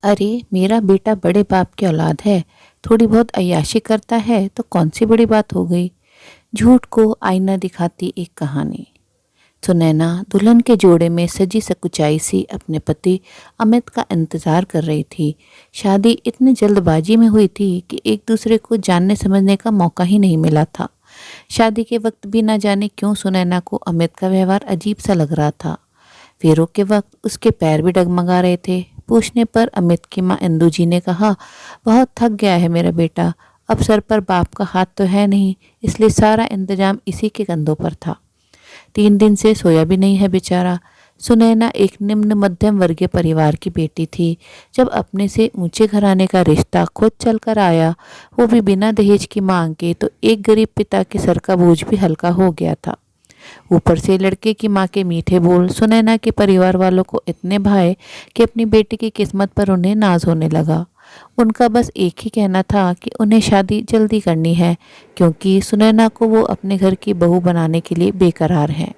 अरे मेरा बेटा बड़े बाप की औलाद है। थोड़ी बहुत अय्याशी करता है तो कौन सी बड़ी बात हो गई। झूठ को आईना दिखाती एक कहानी। सुनैना दुल्हन के जोड़े में सजी सकुचाई सी अपने पति अमित का इंतजार कर रही थी। शादी इतनी जल्दबाजी में हुई थी कि एक दूसरे को जानने समझने का मौका ही नहीं मिला था। शादी के वक्त भी न जाने क्यों सुनैना को अमित का व्यवहार अजीब सा लग रहा था। फेरों के वक्त उसके पैर भी डगमगा रहे थे। पूछने पर अमित की मां इंदू जी ने कहा, बहुत थक गया है मेरा बेटा। अब सर पर बाप का हाथ तो है नहीं, इसलिए सारा इंतजाम इसी के कंधों पर था। 3 दिन से सोया भी नहीं है बेचारा। सुनैना एक निम्न मध्यम वर्गीय परिवार की बेटी थी। जब अपने से ऊंचे घराने का रिश्ता खुद चलकर आया, वो भी बिना दहेज की मांग के, तो एक गरीब पिता के सर का बोझ भी हल्का हो गया था। ऊपर से लड़के की माँ के मीठे बोल सुनैना के परिवार वालों को इतने भाए कि अपनी बेटी की किस्मत पर उन्हें नाज होने लगा। उनका बस एक ही कहना था कि उन्हें शादी जल्दी करनी है, क्योंकि सुनैना को वो अपने घर की बहू बनाने के लिए बेकरार हैं।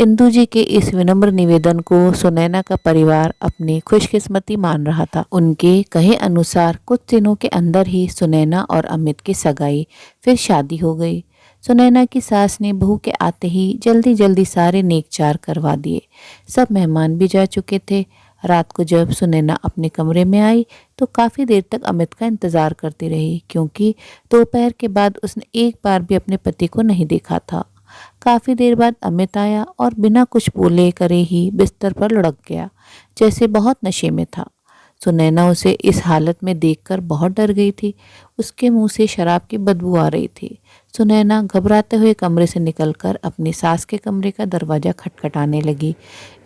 इंदू जी के इस विनम्र निवेदन को सुनैना का परिवार अपनी खुशकिस्मती मान रहा था। उनके कहे अनुसार कुछ दिनों के अंदर ही सुनैना और अमित की सगाई, फिर शादी हो गई। सुनैना की सास ने बहू के आते ही जल्दी जल्दी सारे नेकचार करवा दिए। सब मेहमान भी जा चुके थे। रात को जब सुनैना अपने कमरे में आई तो काफ़ी देर तक अमित का इंतज़ार करती रही, क्योंकि दोपहर के बाद उसने एक बार भी अपने पति को नहीं देखा था। काफ़ी देर बाद अमित आया और बिना कुछ बोले करे ही बिस्तर पर लुढ़क गया, जैसे बहुत नशे में था। सुनैना उसे इस हालत में देखकर बहुत डर गई थी। उसके मुंह से शराब की बदबू आ रही थी। सुनैना घबराते हुए कमरे से निकलकर अपनी सास के कमरे का दरवाज़ा खटखटाने लगी।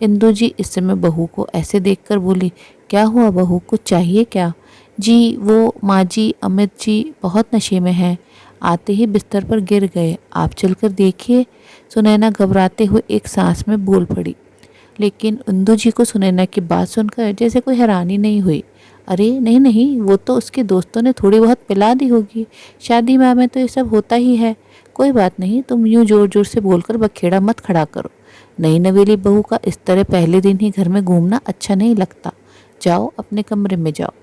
इंदू जी इस समय बहू को ऐसे देखकर बोली, क्या हुआ बहू, कुछ चाहिए क्या? जी वो माँ जी, अमित जी बहुत नशे में हैं। आते ही बिस्तर पर गिर गए, आप चलकर देखिए। सुनैना घबराते हुए एक सांस में बोल पड़ी। लेकिन इंदू जी को सुनैना की बात सुनकर जैसे कोई हैरानी नहीं हुई। अरे नहीं नहीं, वो तो उसके दोस्तों ने थोड़ी बहुत पिला दी होगी। शादी ब्याह में तो ये सब होता ही है। कोई बात नहीं, तुम यूं जोर जोर से बोलकर बखेड़ा मत खड़ा करो। नई नवेली बहू का इस तरह पहले दिन ही घर में घूमना अच्छा नहीं लगता। जाओ अपने कमरे में जाओ।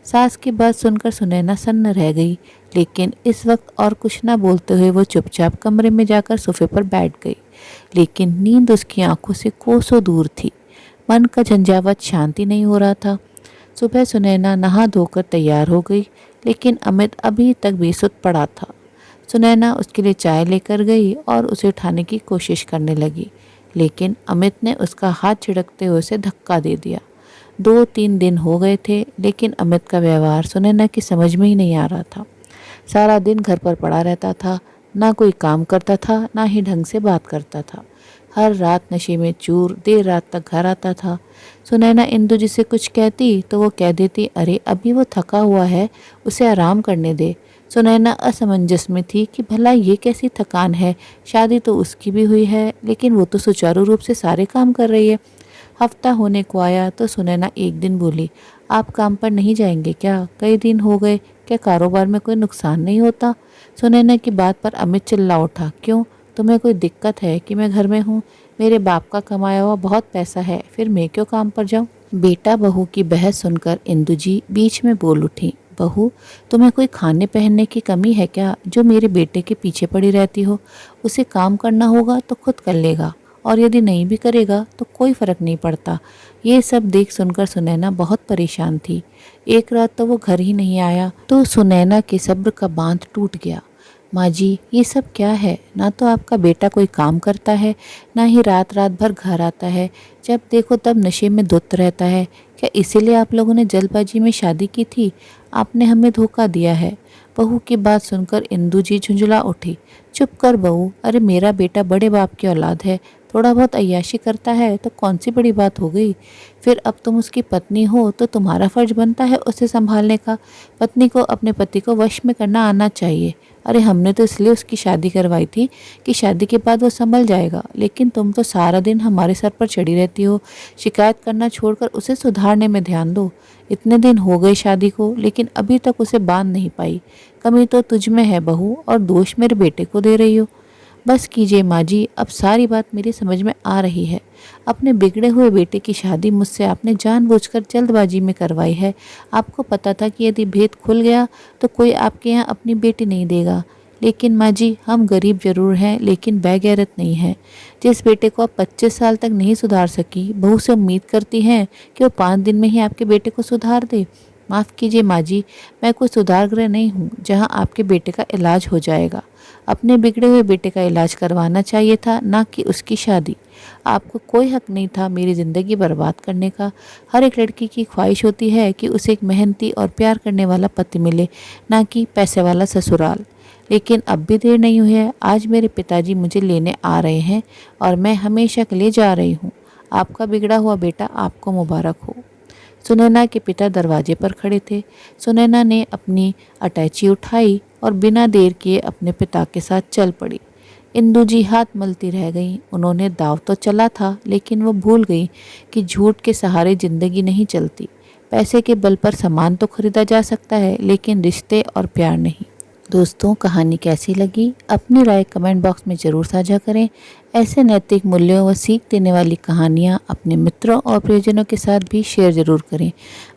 सास की बात सुनकर सुनैना सन्न रह गई, लेकिन इस वक्त और कुछ न बोलते हुए वो चुपचाप कमरे में जाकर सोफे पर बैठ गई। लेकिन नींद उसकी आंखों से कोसों दूर थी। मन का झंझावात शांति नहीं हो रहा था। सुबह सुनैना नहा धोकर तैयार हो गई, लेकिन अमित अभी तक बेसुध पड़ा था। सुनैना उसके लिए चाय लेकर गई और उसे उठाने की कोशिश करने लगी, लेकिन अमित ने उसका हाथ झिड़कते हुए उसे धक्का दे दिया। 2-3 दिन हो गए थे, लेकिन अमित का व्यवहार सुनैना की समझ में ही नहीं आ रहा था। सारा दिन घर पर पड़ा रहता था, ना कोई काम करता था, ना ही ढंग से बात करता था। हर रात नशे में चूर देर रात तक घर आता था। सुनैना इंदु जी से कुछ कहती तो वो कह देती, अरे अभी वो थका हुआ है, उसे आराम करने दे। सुनैना असमंजस में थी कि भला ये कैसी थकान है। शादी तो उसकी भी हुई है, लेकिन वो तो सुचारू रूप से सारे काम कर रही है। हफ्ता होने को आया तो सुनैना एक दिन बोली, आप काम पर नहीं जाएंगे क्या? कई दिन हो गए, क्या कारोबार में कोई नुकसान नहीं होता? सुनैना की बात पर अमित चिल्ला उठा, क्यों, तुम्हें कोई दिक्कत है कि मैं घर में हूँ? मेरे बाप का कमाया हुआ बहुत पैसा है, फिर मैं क्यों काम पर जाऊँ? बेटा बहू की बहस सुनकर इंदु जी बीच में बोल उठी, बहू तुम्हें कोई खाने पहनने की कमी है क्या, जो मेरे बेटे के पीछे पड़ी रहती हो? उसे काम करना होगा तो खुद कर लेगा, और यदि नहीं भी करेगा तो कोई फर्क नहीं पड़ता। ये सब देख सुनकर सुनैना बहुत परेशान थी। एक रात तो वो घर ही नहीं आया तो सुनैना के सब्र का बांध टूट गया। माँ जी, ये सब क्या है? ना तो आपका बेटा कोई काम करता है, ना ही रात रात भर घर आता है। जब देखो तब नशे में धुत रहता है। क्या इसीलिए आप लोगों ने जल्दबाजी में शादी की थी? आपने हमें धोखा दिया है। बहू की बात सुनकर इंदु जी झुंझला उठी, चुप कर बहू, अरे मेरा बेटा बड़े बाप की औलाद है, थोड़ा बहुत अय्याशी करता है तो कौन सी बड़ी बात हो गई। फिर अब तुम उसकी पत्नी हो तो तुम्हारा फर्ज बनता है उसे संभालने का। पत्नी को अपने पति को वश में करना आना चाहिए। अरे हमने तो इसलिए उसकी शादी करवाई थी कि शादी के बाद वो संभल जाएगा, लेकिन तुम तो सारा दिन हमारे सर पर चढ़ी रहती हो। शिकायत करना छोड़कर उसे सुधारने में ध्यान दो। इतने दिन हो गए शादी को, लेकिन अभी तक उसे बांध नहीं पाई। कमी तो तुझ में है बहू, और दोष मेरे बेटे को दे रही हो। बस कीजिए माँ जी, अब सारी बात मेरी समझ में आ रही है। अपने बिगड़े हुए बेटे की शादी मुझसे आपने जानबूझकर जल्दबाजी में करवाई है। आपको पता था कि यदि भेद खुल गया तो कोई आपके यहाँ अपनी बेटी नहीं देगा। लेकिन माँ जी, हम गरीब जरूर हैं लेकिन बेगैरत नहीं हैं। जिस बेटे को आप 25 साल तक नहीं सुधार सकी, बहू से उम्मीद करती हैं कि वो 5 दिन में ही आपके बेटे को सुधार दे। माफ़ कीजिए माँ जी, मैं कोई सुधार गृह नहीं हूँ जहाँ आपके बेटे का इलाज हो जाएगा। अपने बिगड़े हुए बेटे का इलाज करवाना चाहिए था, ना कि उसकी शादी। आपको कोई हक नहीं था मेरी ज़िंदगी बर्बाद करने का। हर एक लड़की की ख्वाहिश होती है कि उसे एक मेहनती और प्यार करने वाला पति मिले, ना कि पैसे वाला ससुराल। लेकिन अब भी देर नहीं हुई है। आज मेरे पिताजी मुझे लेने आ रहे हैं और मैं हमेशा के लिए जा रही हूँ। आपका बिगड़ा हुआ बेटा आपको मुबारक हो। सुनैना के पिता दरवाजे पर खड़े थे। सुनैना ने अपनी अटैची उठाई और बिना देर किए अपने पिता के साथ चल पड़ी। इंदु जी हाथ मलती रह गईं। उन्होंने दाव तो चला था, लेकिन वो भूल गई कि झूठ के सहारे जिंदगी नहीं चलती। पैसे के बल पर सामान तो खरीदा जा सकता है, लेकिन रिश्ते और प्यार नहीं। दोस्तों, कहानी कैसी लगी अपनी राय कमेंट बॉक्स में ज़रूर साझा करें। ऐसे नैतिक मूल्यों व सीख देने वाली कहानियाँ अपने मित्रों और प्रियजनों के साथ भी शेयर ज़रूर करें।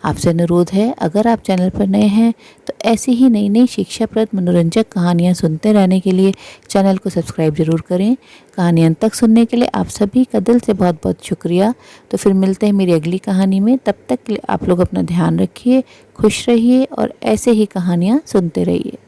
आपसे अनुरोध है, अगर आप चैनल पर नए हैं तो ऐसी ही नई नई शिक्षाप्रद मनोरंजक कहानियाँ सुनते रहने के लिए चैनल को सब्सक्राइब ज़रूर करें। कहानी अंत तक सुनने के लिए आप सभी का दिल से बहुत बहुत शुक्रिया। तो फिर मिलते हैं मेरी अगली कहानी में। तब तक के लिए आप लोग अपना ध्यान रखिए, खुश रहिए और ऐसे ही कहानियाँ सुनते रहिए।